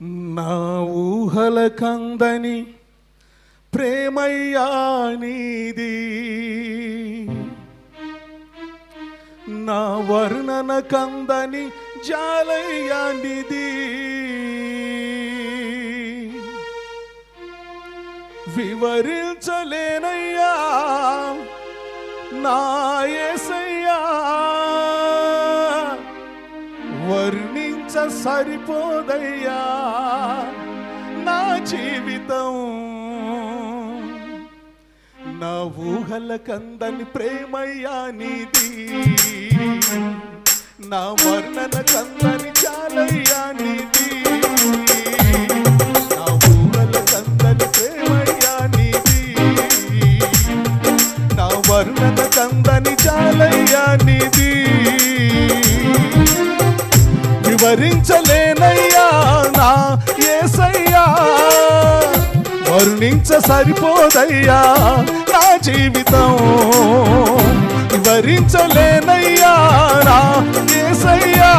నా ఊహలకందని ప్రేమయ్యా నీది, నా వర్ణన కందని జాలయ్యా నిది. వివరించలేనయ్యా నా యేసయ్యా, వర్ణించ సరిపోదయ్యా నా జీవితం. నా ఊహల కందని ప్రేమయ్యా నీది, నా వర్ణన కందని చాలయ్యా నీది. నా ఊహల కందని ప్రేమయ్యా నీది, నా వర్ణన కందని చాలయ్యా నీది. వివరించలేనయ్యా నా యేసయ్యా, వర్ణించ సరిపోదయ్యా నా జీవితం. వివరించలేనయ్యా నా యేసయ్యా,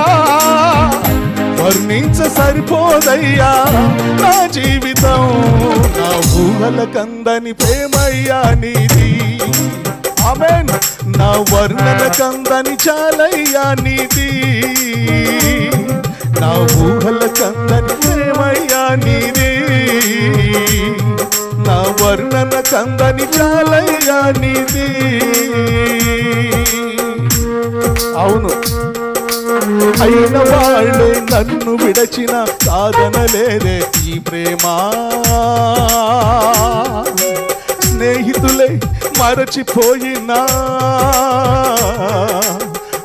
వర్ణించ సరిపోదయ్యా నా జీవితం. నా ఊహల కందని ప్రేమయ్యా నీది, ఆమేన్. నా వర్ణన కందని చాలయ్యా నీది, నా ఊహల కందని ప్రేమయ్యా నీది, నా వర్ణన కందని చాలయ్యా నీది. అవును, అయిన వాళ్ళే నన్ను విడచిన సాధనలేదే ఈ ప్రేమ. స్నేహితులే మరచిపోయినా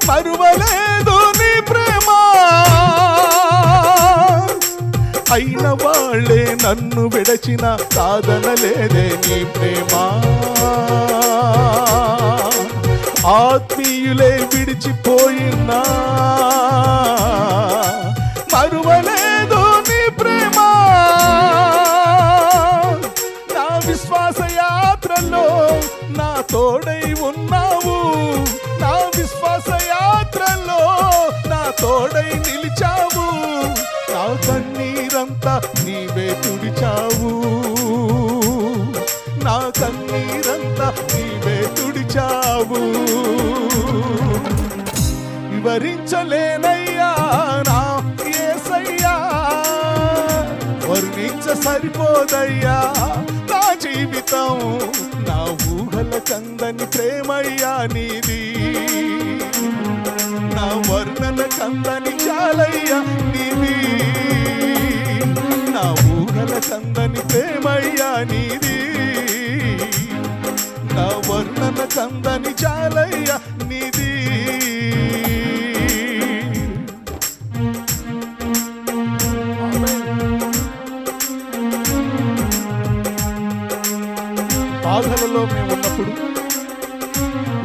మరువలేదు నీ ప్రేమ. అయిన వాళ్ళే నన్ను విడచిన సాధనలేదే నీ ప్రేమ. ఆత్మీయులే విడిచిపోయినా మరువలేదు నీ ప్రేమ. నా విశ్వాస యాత్రలో నా తోడై ఉన్నావు, నా విశ్వాస యాత్రలో నా తోడై నిలిచావు. నా కన్నీరంతా నీవే తుడిచావు, నా కన్నీరంతా నీవే తుడిచావు. వివరించలేనయ్యా నా యేసయ్యా, వర్ణించ సరిపోదయ్యా నా జీవితం. నా ఊహల కందని ప్రేమయ్యా నీది, నా వర్ణన కందని చాలయ్యా నీది, నా ఊహల కందని ప్రేమయ్యా నీది, నా వర్ణన కందని చాలయ్యా నీది. బాధలలో మేము ఉన్నప్పుడు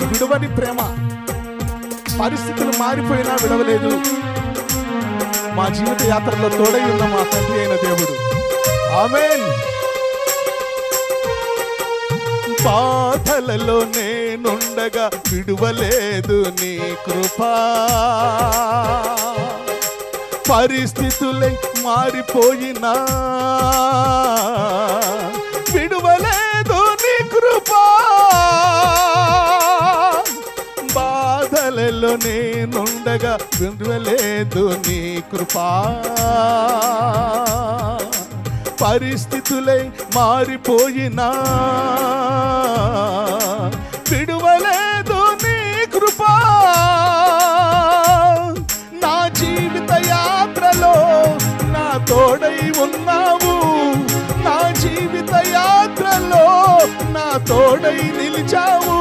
విడవని ప్రేమ, పరిస్థితులు మారిపోయినా విడవలేదు. మా జీవిత యాత్రలో తోడై ఉన్న మా తండ్రి అయిన దేవుడు, ఆమేన్. బాధలలో నేనుండగా విడువలేదు నీ కృపా, పరిస్థితులే మారిపోయినా విడువలేదు నీ కృపా. బాధలలో నేనుండగా విడువలేదు నీ కృపా, పరిస్థితులే మారిపోయినా విడువలేదు నీ కృపా. నా జీవిత యాత్రలో నా తోడై ఉన్నావు, నా జీవిత యాత్రలో నా తోడై నిలిచావు.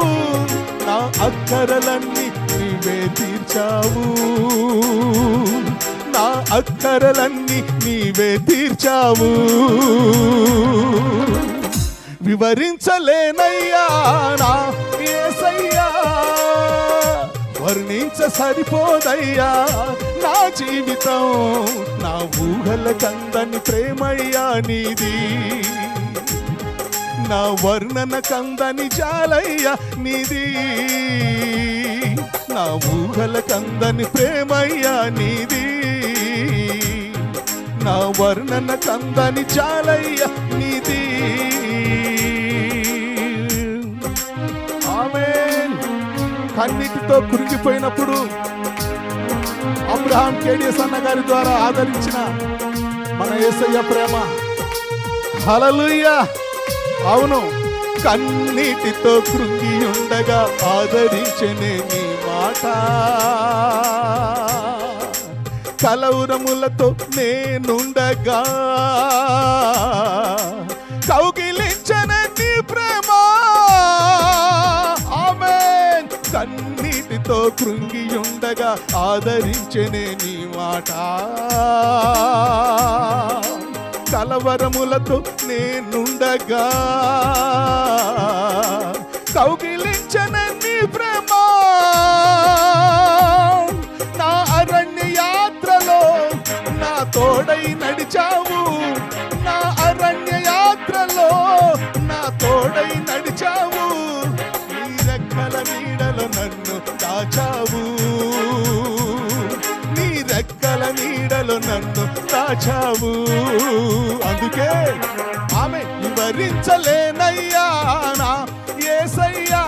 నా అక్కరలన్నీ నీవే తీర్చావు, నా అక్కరలన్నీ నీవే తీర్చావు. వివరించలేనయ్యా నా యేసయ్యా, వర్ణించ సరిపోదయ్యా నా జీవితం. నా ఊహల కందని ప్రేమయ్యా నీది, నా వర్ణన కందని చాలయ్యా నీది, నా ఊహల కందని ప్రేమయ్యా నీది, నా వర్ణన కందని చాలయ్య నీది. ఆమేన్. కన్నీటితో కురిగిపోయినప్పుడు అబ్రహాం కేడియస్ అన్న గారి ద్వారా ఆదరించిన మన యేసయ్య ప్రేమ, హల్లెలూయా. అవును, కన్నీటితో కృంగి ఉండగా ఆదరించనే నీ మాట, కలవరములతో నేనుండగా కౌగిలించనే నీ ప్రేమ. ఆమేన్. కన్నీటితో కృంగి ఉండగా ఆదరించనే నీ మాట, కలవరములతో నేనుండగా కౌగిలించనే నీ ప్రేమ. నా అరణ్య యాత్రలో నా తోడై నడిచావు, నా అరణ్య యాత్రలో నా తోడై నడిచావు, నీ రెక్కల నీడలో నన్ను దాచావు, నీ రెక్కల నీడలో నన్ను దాచావు. అందుకే ఆమె వివరించలేనయ్యా నా యేసయ్యా,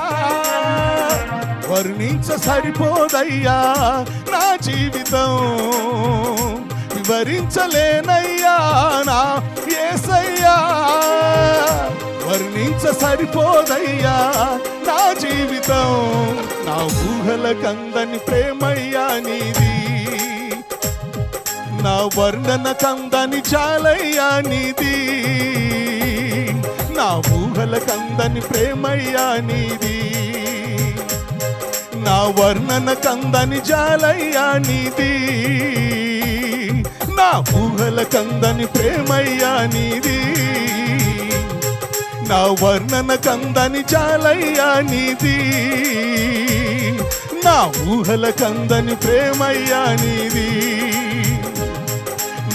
వర్ణించ సరిపోదయ్యా నా జీవితం, వివరించలేనయ్యా నా యేసయ్యా, వర్ణించ సరిపోదయ్యా నా జీవితం. నా ఊహల కందని ప్రేమయ్యా నీది, నా వర్ణన కందని చాలయ్యా నీది, నా ఊహల కందని ప్రేమయ్యా నీది, నా వర్ణన కందని చాలయ్యా నీది, నా ఊహల కందని ప్రేమయ్యా నీది, నా వర్ణన కందని చాలయ్యా నీది, నా ఊహల కందని ప్రేమయ్యా నీది,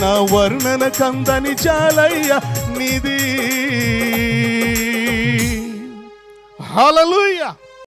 నా వర్ణన కందని చాలయ్యా నీది. హల్లెలూయా.